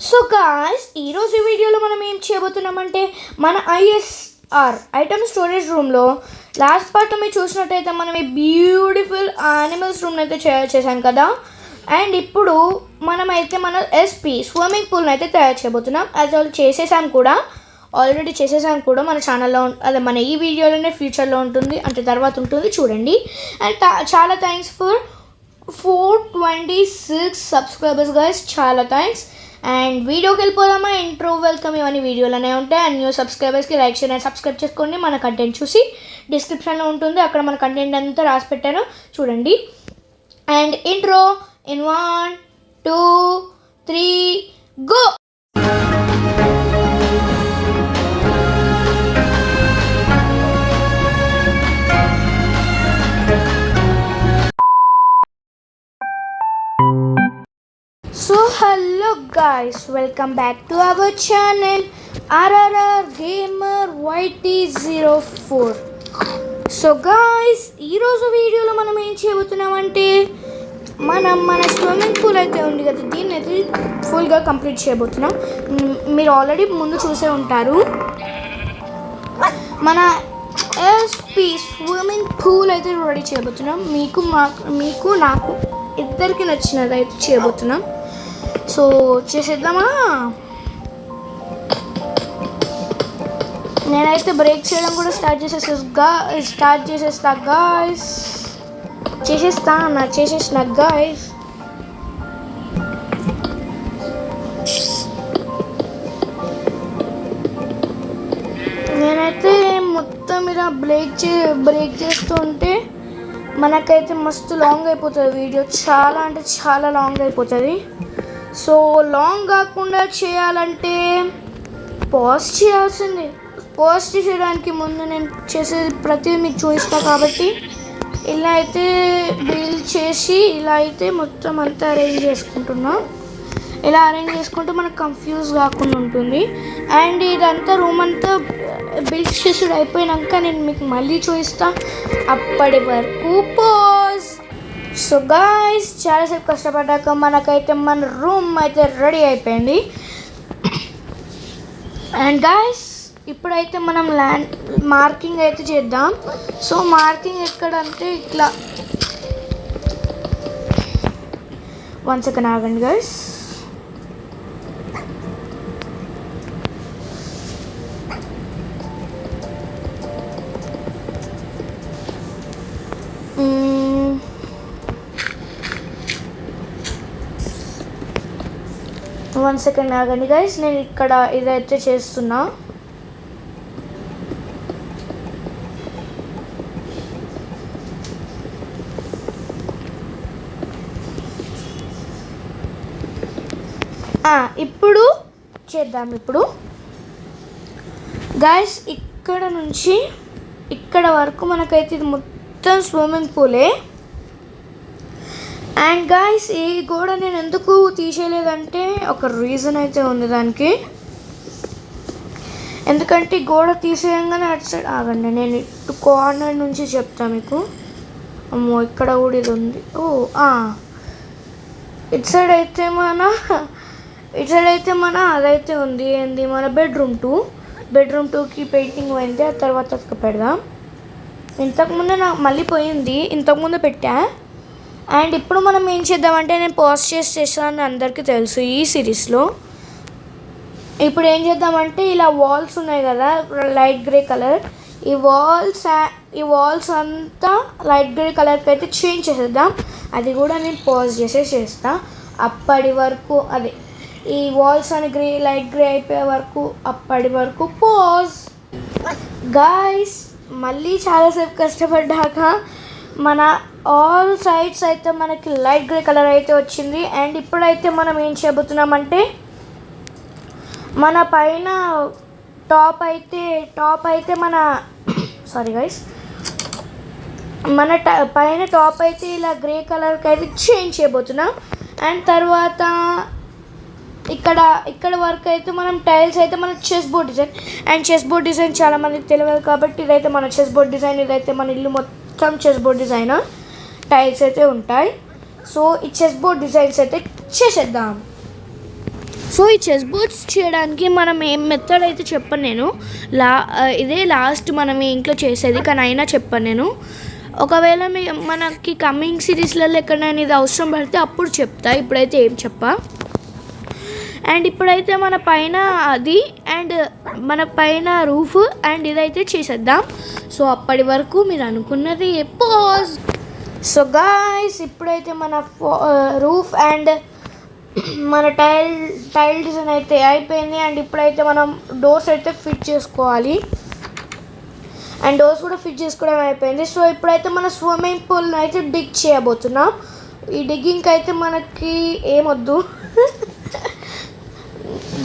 So guys ఈరోజు వీడియోలో మనం ఏం చేయబోతున్నామంటే మన ఐటమ్ స్టోరేజ్ రూమ్లో లాస్ట్ పార్ట్ మీరు చూసినట్టయితే మనం ఈ బ్యూటిఫుల్ యానిమల్స్ రూమ్ని అయితే చేసాం కదా. అండ్ ఇప్పుడు మనమైతే మన స్విమ్మింగ్ పూల్ని అయితే తయారు చేయబోతున్నాం. అది ఆల్రెడీ చేసేసాం కూడా మన ఛానల్లో. అదే మన ఈ వీడియోలోనే ఫ్యూచర్లో ఉంటుంది, అంటే తర్వాత ఉంటుంది, చూడండి. అండ్ చాలా థ్యాంక్స్ ఫర్ 426 సబ్స్క్రైబర్స్ గైస్, చాలా థ్యాంక్స్. అండ్ వీడియోకి వెళ్ళిపోదామా, ఇంట్రో వెల్కమ్ ఇవన్నీ వీడియోలోనే ఉంటాయి. అండ్ న్యూ సబ్స్క్రైబర్స్కి లైక్ షేర్ అండ్ సబ్స్క్రైబ్ చేసుకోండి. మన కంటెంట్ చూసి డిస్క్రిప్షన్లో ఉంటుంది, అక్కడ మన కంటెంట్ అంతా రాసి పెట్టాను, చూడండి. And intro in 1 2 3 go. So hello guys, welcome back to our channel RRR Gamer YT04. So guys, ఈరోజు వీడియోలో మనం ఏం చేయబోతున్నామంటే మన స్విమ్మింగ్ పూల్ అయితే ఉంది కదా, దీన్ని అయితే ఫుల్గా కంప్లీట్ చేయబోతున్నాం. మీరు ఆల్రెడీ ముందు చూసే ఉంటారు. మన స్విమ్మింగ్ పూల్ అయితే రెడీ చేయబోతున్నాం. మీకు నాకు ఇద్దరికి నచ్చినది అయితే చేయబోతున్నాం. సో చేసేద్దామా. నేనైతే బ్రేక్ చేయడం కూడా స్టార్ట్ చేసేస్తా గాయ్స్. చేసేసిన గాయ్స్. నేనైతే మొత్తం మీద బ్రేక్ చేస్తూ ఉంటే మనకైతే మస్తు లాంగ్ అయిపోతుంది వీడియో, చాలా అంటే చాలా లాంగ్ అయిపోతుంది. సో లాంగ్ కాకుండా చేయాలంటే పాజ్ చేయడానికి ముందు నేను చేసేది ప్రతిదీ మీకు చూపిస్తాను. కాబట్టి ఇలా అయితే బిల్డ్ చేసి ఇలా అయితే మొత్తం అంతా అరేంజ్ చేసుకుంటున్నా. ఇలా అరేంజ్ చేసుకుంటే మనకు కన్ఫ్యూజ్ కాకుండా ఉంటుంది. అండ్ ఇదంతా రూమ్ అంతా బిల్డ్ చేసి అయిపోయినాక నేను మీకు మళ్ళీ చూపిస్తాను. అప్పటి వరకు పాజ్. సో గాయ్స్, చాలాసేపు కష్టపడ్డాక మనకైతే మన రూమ్ అయితే రెడీ అయిపోయింది. అండ్ గాయ్స్, ఇప్పుడైతే మనం మార్కింగ్ అయితే చేద్దాం. సో మార్కింగ్ ఎక్కడంటే ఇట్లా, 1 సెకండ్ ఆగండి గాయ్స్. వన్ సెకండ్ ఆగండి గైస్, నేను ఇక్కడ ఇదైతే చేస్తున్నా. ఇప్పుడు చేద్దాం. ఇప్పుడు గైస్, ఇక్కడ నుంచి ఇక్కడ వరకు మనకైతే ఇది మొత్తం స్విమ్మింగ్ పూలే. అండ్ గాయ్స్, ఈ గోడ నేను ఎందుకు తీసేయలేదంటే ఒక రీజన్ అయితే ఉంది దానికి. ఎందుకంటే గోడ తీసేయంగానే అటు సైడ్ ఆగండి, నేను ఇటు కార్నర్ నుంచి చెప్తాను మీకు. అమ్మో, ఇక్కడ కూడా ఇది ఉంది. ఇటు సైడ్ అయితే మన అదైతే ఉంది, ఏంది మన బెడ్రూమ్ 2కి పెయింటింగ్ పోయింది. ఆ తర్వాత పెడదాం. ఇంతకుముందే నాకు మళ్ళీ పోయింది, ఇంతకుముందే పెట్టా. అండ్ ఇప్పుడు మనం ఏం చేద్దామంటే, నేను పాజ్ చేస్తాను అందరికీ తెలుసు ఈ సిరీస్లో. ఇప్పుడు ఏం చేద్దామంటే, ఇలా వాల్స్ ఉన్నాయి కదా లైట్ గ్రే కలర్, ఈ వాల్స్ అంతా లైట్ గ్రే కలర్కి అయితే చేంజ్ చేసేద్దాం. అది కూడా నేను పాజ్ చేస్తా. అప్పటి వరకు అదే ఈ వాల్స్ అని లైట్ గ్రే అయిపోయే వరకు, అప్పటి వరకు పాజ్. గాయ్స్, మళ్ళీ చాలాసేపు కష్టపడ్డాక మన ఆల్ సైడ్స్ అయితే మనకి లైట్ గ్రే కలర్ అయితే వచ్చింది. అండ్ ఇప్పుడైతే మనం ఏం చేయబోతున్నామంటే, మన పైన టాప్ అయితే మన సారీ గైస్, మన పైన టాప్ అయితే ఇలా గ్రే కలర్కి అయితే చేంజ్ చేయబోతున్నాం. అండ్ తర్వాత ఇక్కడ వరకు అయితే మనం టైల్స్ అయితే మన chess board design. And chess board design చాలా మందికి తెలియదు కాబట్టి ఇదైతే మన చెస్ బోర్డ్ డిజైన్. ఇదైతే మన ఇల్లు మొత్తం చెస్ బోర్డ్ డిజైన్, టైల్స్ అయితే ఉంటాయి. సో ఈ చెస్ బోర్డ్ డిజైన్స్ అయితే చేసేద్దాం. సో ఈ చెస్ బోర్డ్స్ చేయడానికి మనం ఏం మెథడ్ అయితే చెప్పను నేను. ఇదే లాస్ట్ మనం ఇంట్లో చేసేది, కానీ అయినా చెప్పను నేను. ఒకవేళ మనకి కమింగ్ సిరీస్లలో ఎక్కడైనా ఇది అవసరం పడితే అప్పుడు చెప్తా, ఇప్పుడైతే ఏం చెప్పా. అండ్ ఇప్పుడైతే మన పైన అది అండ్ మన పైన రూఫ్ అండ్ ఇదైతే చేసేద్దాం. సో అప్పటి వరకు మీరు అనుకున్నది పాజ్. సో గాయ్స్, ఇప్పుడైతే మన రూఫ్ అండ్ మన టైల్ డిజైన్ అయితే అయిపోయింది. అండ్ ఇప్పుడైతే మనం డోర్స్ అయితే ఫిట్ చేసుకోవాలి. అండ్ డోర్స్ కూడా ఫిట్ చేసుకోవడం అయిపోయింది. సో ఇప్పుడైతే మన స్విమ్మింగ్ పూల్ని అయితే డిగ్ చేయబోతున్నాం. ఈ డిగ్గింగ్కి అయితే మనకి ఏమొద్దు,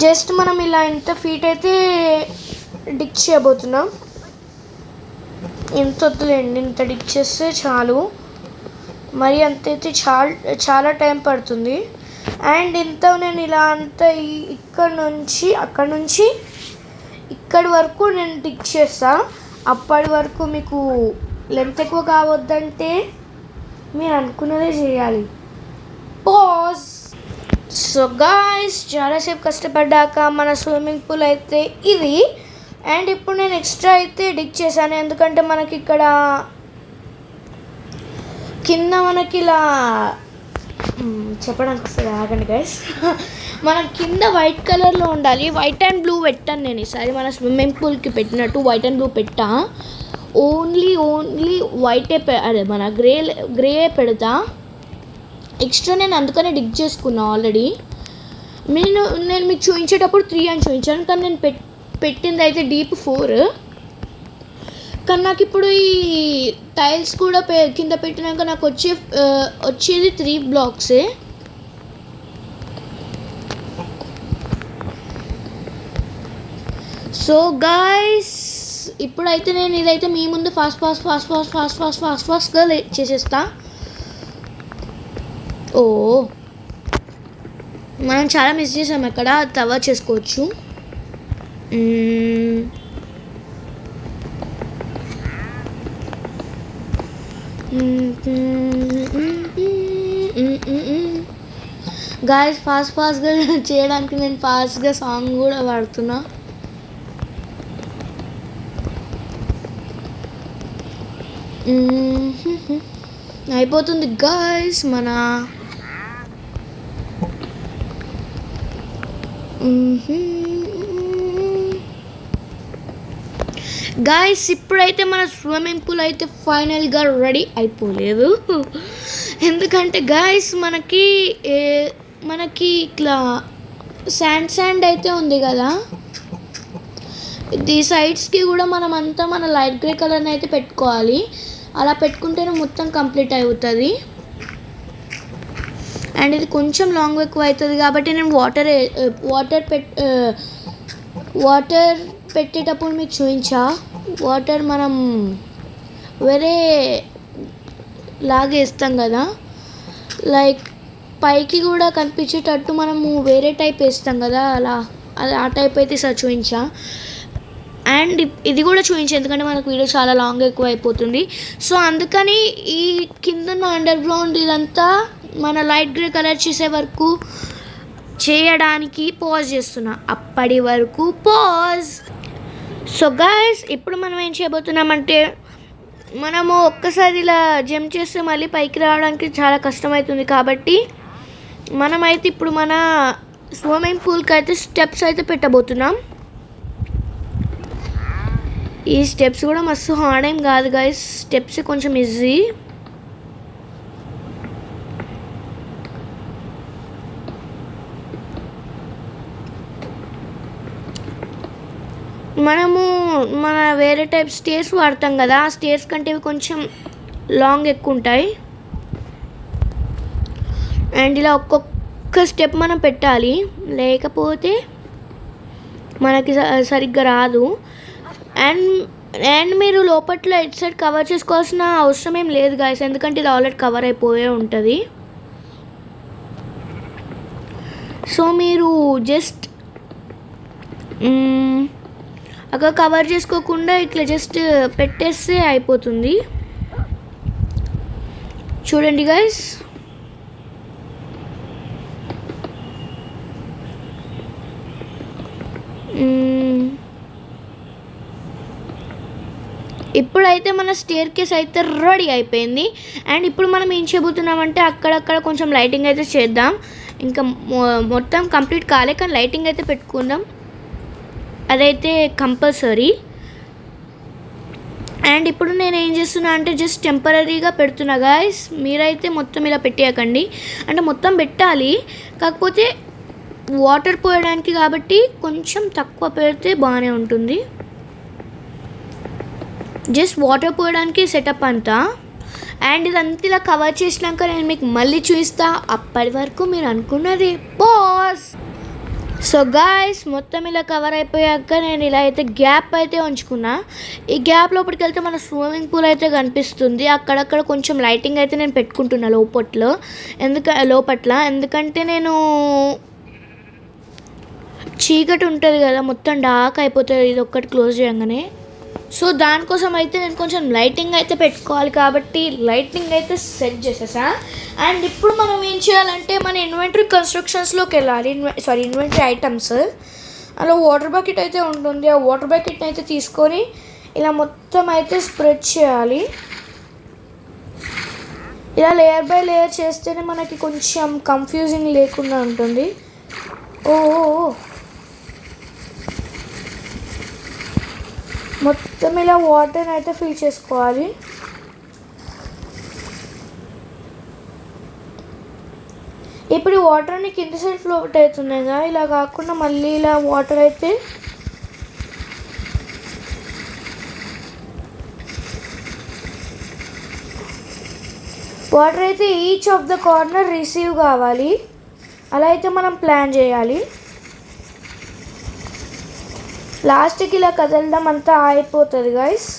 జస్ట్ మనం ఇలా ఇంత ఫీట్ అయితే డిగ్ చేయబోతున్నాం. ఇంత వద్దులేండి, ఇంత డిగ్ చేస్తే చాలు. మరి అంతైతే చాలా టైం పడుతుంది. అండ్ ఇంత నేను ఇలా అంతా అక్కడ నుంచి ఇక్కడి వరకు నేను డిగ్ చేస్తా. అప్పటి వరకు మీకు లెంత్ ఎక్కువ కావద్దంటే మీరు అనుకున్నదే చేయాలి. పాజ్. సో గాయ్స్, చాలాసేపు కష్టపడ్డాక మన స్విమ్మింగ్ పూల్ అయితే ఇది. అండ్ ఇప్పుడు నేను ఎక్స్ట్రా అయితే డిగ్ చేశాను, ఎందుకంటే మనకి ఇక్కడ కింద మనకి ఇలా చెప్పడానికి వస్తుంది, ఆగండి గైస్. మనం కింద వైట్ కలర్లో ఉండాలి. వైట్ అండ్ బ్లూ పెట్టాను నేను ఈసారి, మన స్విమ్మింగ్ పూల్కి పెట్టినట్టు వైట్ అండ్ బ్లూ పెట్టా. ఓన్లీ వైటే అదే మన గ్రే పెడతా. ఎక్స్ట్రా నేను అందుకనే డిగ్ చేసుకున్నా ఆల్రెడీ. నేను మీకు చూపించేటప్పుడు 3 అని చూపించాను, కానీ నేను పెట్టింది అయితే డీప్ 4. కానీ నాకు ఇప్పుడు ఈ టైల్స్ కూడా కింద పెట్టినాక నాకు వచ్చేది 3 బ్లాక్సే. సో గాయ్స్, ఇప్పుడైతే నేను ఇదైతే మీ ముందు ఫాస్ట్గా చేసేస్తా. ఓ, మనం చాలా మిస్ చేసాం అక్కడ, కవర్ చేసుకోవచ్చు. గాయస్, ఫాస్ట్గా చేయడానికి నేను ఫాస్ట్గా సాంగ్ కూడా పాడుతున్నా. అయిపోతుంది గాయస్ మన గాయస్. ఇప్పుడైతే మన స్విమ్మింగ్ పూల్ అయితే ఫైనల్గా రెడీ అయిపోలేదు, ఎందుకంటే గాయస్ మనకి ఇట్లా శాండ్ అయితే ఉంది కదా, ఈ సైడ్స్కి కూడా మనమంతా మన లైట్ గ్రే కలర్ని అయితే పెట్టుకోవాలి. అలా పెట్టుకుంటేనే మొత్తం కంప్లీట్ అవుతుంది. అండ్ ఇది కొంచెం లాంగ్ ఎక్కువ అవుతుంది కాబట్టి నేను వాటర్ పెట్టేటప్పుడు మీకు చూపించా. వాటర్ మనం వేరే లాగేస్తాం కదా, లైక్ పైకి కూడా కనిపించేటట్టు మనము వేరే టైప్ వేస్తాం కదా, ఆ టైప్ అయితే సార్ చూపించా. అండ్ ఇది కూడా చూపించు, ఎందుకంటే మనకు వీడియో చాలా లాంగ్ ఎక్కువ అయిపోతుంది. సో అందుకని ఈ కింద అండర్ గ్రౌండ్ ఇదంతా మన లైట్ గ్రే కలర్ చేసే వరకు చేయడానికి పాజ్ చేస్తున్నా. అప్పటి వరకు పాజ్. సో గాయస్, ఇప్పుడు మనం ఏం చేయబోతున్నామంటే, మనము ఒక్కసారి ఇలా జంప్ చేస్తే మళ్ళీ పైకి రావడానికి చాలా కష్టమవుతుంది. కాబట్టి మనమైతే ఇప్పుడు మన స్విమ్మింగ్ పూల్కి అయితే స్టెప్స్ అయితే పెట్టబోతున్నాం. ఈ స్టెప్స్ కూడా మస్తు హార్డ్ ఏం కాదు గైస్, స్టెప్స్ కొంచెం ఈజీ. మనము వేరే టైప్ స్టేర్స్ వాడతాం కదా, ఆ స్టేర్స్ కంటే ఇవి కొంచెం లాంగ్ ఎక్కువ ఉంటాయి. అండ్ ఇలా ఒక్కొక్క స్టెప్ మనం పెట్టాలి, లేకపోతే మనకి సరిగ్గా రాదు. అండ్ మీరు లోపట్లో ఇటు సైడ్ కవర్ చేసుకోవాల్సిన అవసరం ఏం లేదు గాయస్, ఎందుకంటే ఇది ఆల్రెడీ కవర్ అయిపోయే ఉంటుంది. సో మీరు జస్ట్ అక్కడ కవర్ చేసుకోకుండా ఇట్లా జస్ట్ పెట్టేస్తే అయిపోతుంది. చూడండి గాయస్, ఇప్పుడైతే మన స్టేర్ కేస్ అయితే రెడీ అయిపోయింది. అండ్ ఇప్పుడు మనం ఏం చేయబోతున్నామంటే అక్కడక్కడ కొంచెం లైటింగ్ అయితే చేద్దాం. ఇంకా మొత్తం కంప్లీట్ కాలే, కానీ లైటింగ్ అయితే పెట్టుకుందాం, అదైతే కంపల్సరీ. అండ్ ఇప్పుడు నేను ఏం చేస్తున్నా అంటే జస్ట్ టెంపరీగా పెడుతున్నా గాయస్. మీరైతే మొత్తం ఇలా పెట్టేయకండి, అంటే మొత్తం పెట్టాలి, కాకపోతే వాటర్ పోయడానికి కాబట్టి కొంచెం తక్కువ పెడితే బాగానే ఉంటుంది. జస్ట్ వాటర్ పోయడానికి సెటప్ అంతా. అండ్ ఇదంతా ఇలా కవర్ చేసినాక నేను మీకు మళ్ళీ చూపిస్తా. అప్పటి వరకు మీరు అనుకున్నది పాజ్. సో గాయస్, మొత్తం ఇలా కవర్ అయిపోయాక నేను ఇలా అయితే గ్యాప్ అయితే ఉంచుకున్నా. ఈ గ్యాప్ లోపలికి వెళ్తే మన స్విమ్మింగ్ పూల్ అయితే కనిపిస్తుంది. అక్కడక్కడ కొంచెం లైటింగ్ అయితే నేను పెట్టుకుంటున్నా లోపట్ల, ఎందుకంటే నేను చీకటి ఉంటుంది కదా, మొత్తం డార్క్ అయిపోతుంది ఇది ఒక్కటి క్లోజ్ చేయగానే. సో దానికోసం అయితే నేను కొంచెం లైటింగ్ అయితే పెట్టుకోవాలి, కాబట్టి లైటింగ్ అయితే సెట్ చేసేసా. అండ్ ఇప్పుడు మనం ఏం చేయాలంటే మన ఇన్వెంటరీ కన్స్ట్రక్షన్స్లోకి వెళ్ళాలి. ఇన్వెంటరీ ఐటమ్స్, అలా వాటర్ బకెట్ అయితే ఉంటుంది. ఆ వాటర్ బకెట్ని అయితే తీసుకొని ఇలా మొత్తం అయితే స్ప్రెడ్ చేయాలి. ఇలా లేయర్ బై లేయర్ చేస్తేనే మనకి కొంచెం కన్ఫ్యూజింగ్ లేకుండా ఉంటుంది. ఓ మొత్తం ఇలా వాటర్ అయితే ఫిల్ చేసుకోవాలి. ఇప్పుడు వాటర్ని కింద సైడ్ ఫ్లోట్ అవుతున్నాయి కదా, ఇలా కాకుండా మళ్ళీ ఇలా వాటర్ అయితే each of the corner receive కావాలి. అలా అయితే మనం ప్లాన్ చేయాలి. లాస్ట్కి ఇలా కదలడం అంతా అయిపోతుంది గైస్.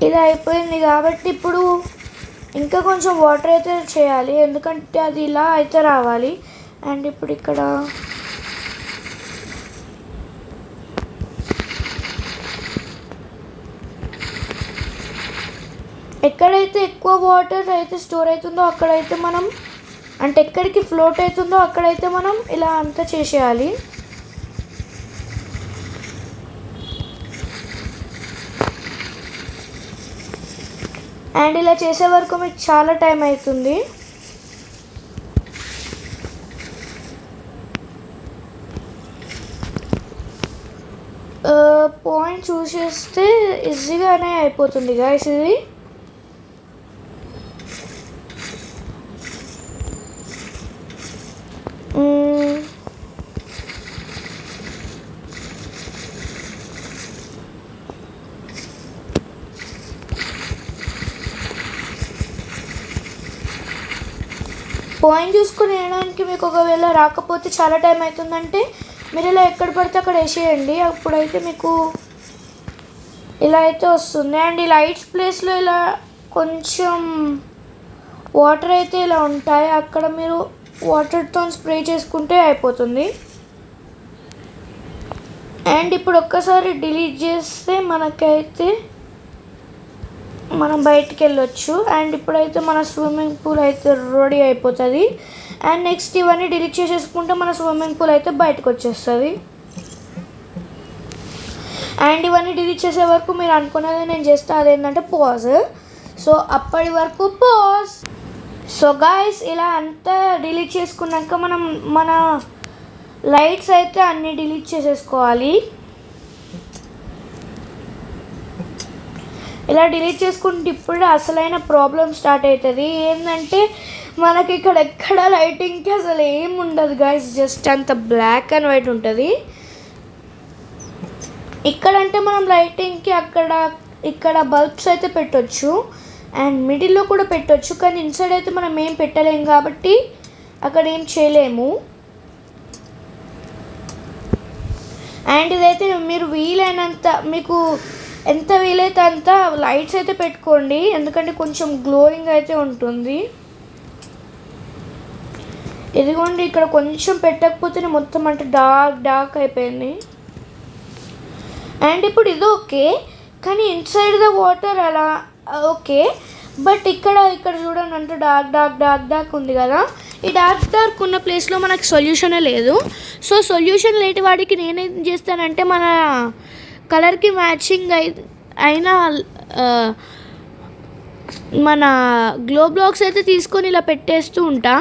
ఇలా అయిపోయింది కాబట్టి ఇప్పుడు ఇంకా కొంచెం వాటర్ అయితే చేయాలి, ఎందుకంటే అది ఇలా అయితే రావాలి. అండ్ ఇప్పుడు ఇక్కడ ఎక్కడైతే ఎక్కువ వాటర్ అయితే స్టోర్ అవుతుందో అక్కడైతే మనం, అంటే ఎక్కడికి ఫ్లోట్ అవుతుందో అక్కడైతే మనం ఇలా అంతా చేసేయాలి. అండ్ ఇలా చేసే వరకు మీకు చాలా టైం అవుతుంది. పాయింట్ చూసేస్తే ఈజీగానే అయిపోతుంది గైస్ ఇది. పాయింట్ చూసుకుని వేయడానికి మీకు ఒకవేళ రాకపోతే చాలా టైం అవుతుందంటే మీరు ఇలా ఎక్కడ పడితే అక్కడ వేసేయండి, అప్పుడైతే మీకు ఇలా అయితే వస్తుంది. అండ్ ఈ లైట్స్ ప్లేస్లో ఇలా కొంచెం వాటర్ అయితే ఇలా ఉంటాయి, అక్కడ మీరు వాటర్తో స్ప్రే చేసుకుంటే అయిపోతుంది. అండ్ ఇప్పుడు ఒక్కసారి డిలీట్ చేస్తే మనకైతే మనం బయటికి వెళ్ళొచ్చు. అండ్ ఇప్పుడైతే మన స్విమ్మింగ్ పూల్ అయితే రెడీ అయిపోతుంది. అండ్ నెక్స్ట్ ఇవన్నీ డిలీట్ చేసేసుకుంటే మన స్విమ్మింగ్ పూల్ అయితే బయటకు వచ్చేస్తుంది. అండ్ ఇవన్నీ డిలీట్ చేసే వరకు మీరు అనుకున్నది నేను చేస్తే అదేంటంటే పాజ్. సో అప్పటి వరకు పాజ్. సో గాయస్, ఇలా అంతా డిలీట్ చేసుకున్నాక మనం మన లైట్స్ అయితే అన్నీ డిలీట్ చేసేసుకోవాలి. ఇలా డిలీట్ చేసుకుంటే ఇప్పుడు అసలైన ప్రాబ్లం స్టార్ట్ అవుతుంది. ఏంటంటే మనకి ఇక్కడ ఎక్కడ లైటింగ్కి అసలు ఏం ఉండదు గైస్, జస్ట్ అంత బ్లాక్ అండ్ వైట్ ఉంటుంది. ఇక్కడంటే మనం లైటింగ్కి ఇక్కడ బల్బ్స్ అయితే పెట్టొచ్చు అండ్ మిడిల్లో కూడా పెట్టొచ్చు, కానీ ఇన్సైడ్ అయితే మనం ఏం పెట్టలేము కాబట్టి అక్కడ ఏం చేయలేము. అండ్ ఇదైతే మీరు వీలైనంత మీకు ఎంత వీలైతే అంత లైట్స్ అయితే పెట్టుకోండి, ఎందుకంటే కొంచెం గ్లోయింగ్ అయితే ఉంటుంది. ఇదిగోండి ఇక్కడ కొంచెం పెట్టకపోతేనే మొత్తం అంటే డార్క్ అయిపోయింది. అండ్ ఇప్పుడు ఇది ఓకే, కానీ ఇన్సైడ్ ద వాటర్ అలా ఓకే, బట్ ఇక్కడ చూడండి అంటే డార్క్ ఉంది కదా. ఈ డార్క్ ఉన్న ప్లేస్లో మనకు సొల్యూషనే లేదు. సో సొల్యూషన్ లేని వాడికి నేనేం చేస్తానంటే మన కలర్కి మ్యాచింగ్ అయిన మన గ్లో బ్లాక్స్ అయితే తీసుకొని ఇలా పెట్టేస్తూ ఉంటా.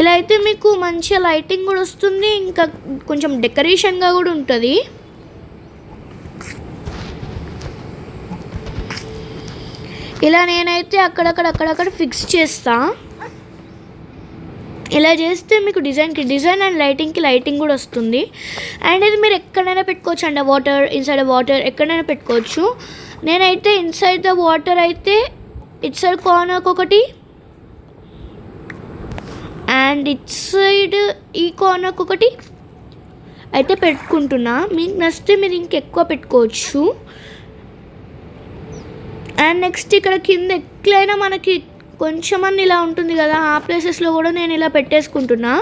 ఇలా అయితే మీకు మంచిగా లైటింగ్ కూడా వస్తుంది, ఇంకా కొంచెం డెకరేషన్గా కూడా ఉంటుంది. ఇలా నేనైతే అక్కడక్కడ ఫిక్స్ చేస్తా. ఇలా చేస్తే మీకు డిజైన్ అండ్ లైటింగ్ కూడా వస్తుంది. అండ్ ఇది మీరు ఎక్కడైనా పెట్టుకోవచ్చు అండి, ఇన్సైడ్ వాటర్ ఎక్కడైనా పెట్టుకోవచ్చు. నేనైతే ఇన్సైడ్ ద వాటర్ అయితే ఇట్ సైడ్ కార్నర్కి ఒకటి అండ్ ఇట్ సైడ్ ఈ కార్నర్కి ఒకటి అయితే పెట్టుకుంటున్నా. మీకు నచ్చితే మీరు ఇంకెక్కువ పెట్టుకోవచ్చు. అండ్ నెక్స్ట్ ఇక్కడ కింద ఎట్లయినా మనకి కొంచెం ఇలా ఉంటుంది కదా, ఆ ప్లేసెస్లో కూడా నేను ఇలా పెట్టేసుకుంటున్నా,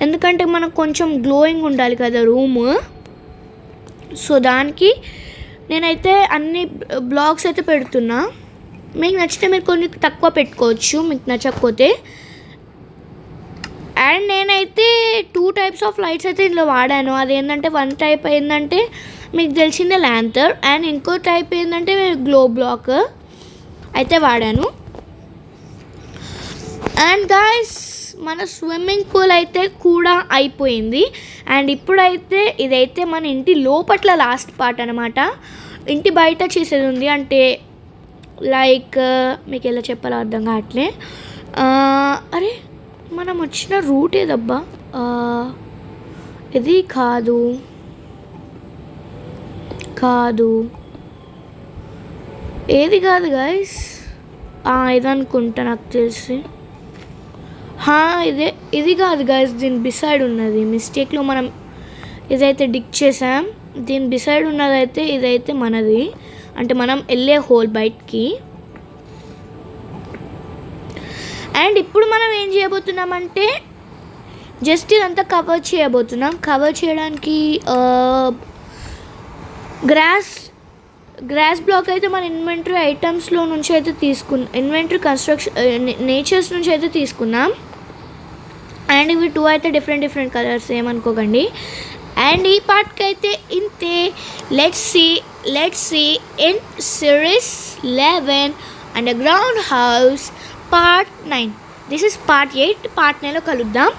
ఎందుకంటే మనకు కొంచెం గ్లోయింగ్ ఉండాలి కదా రూమ్. సో దానికి నేనైతే అన్ని బ్లాక్స్ అయితే పెడుతున్నా. మీకు నచ్చితే మీరు కొన్ని తక్కువ పెట్టుకోవచ్చు మీకు నచ్చకపోతే. అండ్ నేనైతే 2 టైప్స్ ఆఫ్ లైట్స్ అయితే ఇందులో వాడాను. అదేంటంటే వన్ టైప్ ఏంటంటే మీకు తెలిసిందే ల్యాంతర్, అండ్ ఇంకో టైప్ ఏంటంటే గ్లో బ్లాక్ అయితే వాడాను. అండ్ గాయ్స్ మన స్విమ్మింగ్ పూల్ అయితే కూడా అయిపోయింది. అండ్ ఇప్పుడైతే ఇదైతే మన ఇంటి లోపట్ల లాస్ట్ పార్ట్ అనమాట. ఇంటి బయట చేసేది ఉంది, అంటే లైక్ మీకు ఎలా చెప్పాలో అర్థం కావట్లే. అరే మనం వచ్చిన రూట్ ఏదబ్బా, ఇది కాదు ఏది కాదు గాయస్, ఇది అనుకుంటా నాకు తెలిసి. ఇది కాదు గాయస్, దీని బిసైడ్ ఉన్నది. మిస్టేక్లో మనం ఇదైతే డిక్ చేసాం, దీని బిసైడ్ ఉన్నదైతే ఇదైతే మనది, అంటే మనం వెళ్ళే హోల్ బయటికి. అండ్ ఇప్పుడు మనం ఏం చేయబోతున్నామంటే జస్ట్ ఇదంతా కవర్ చేయబోతున్నాం. కవర్ చేయడానికి గ్రాస్ బ్లాక్ అయితే మన ఇన్వెంటరీ ఐటమ్స్లో నుంచి అయితే ఇన్వెంటరీ నేచర్స్ నుంచి అయితే తీసుకున్నాం. అండ్ ఇవి 2 అయితే డిఫరెంట్ కలర్స్, ఏమనుకోకండి. అండ్ ఈ పార్ట్కి అయితే ఇంతే. Let's see in series 11 underground house part 9. This is part 8. Part 9లో కలుద్దాం.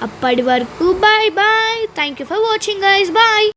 అప్పటి వరకు bye. Thank you for watching guys. Bye.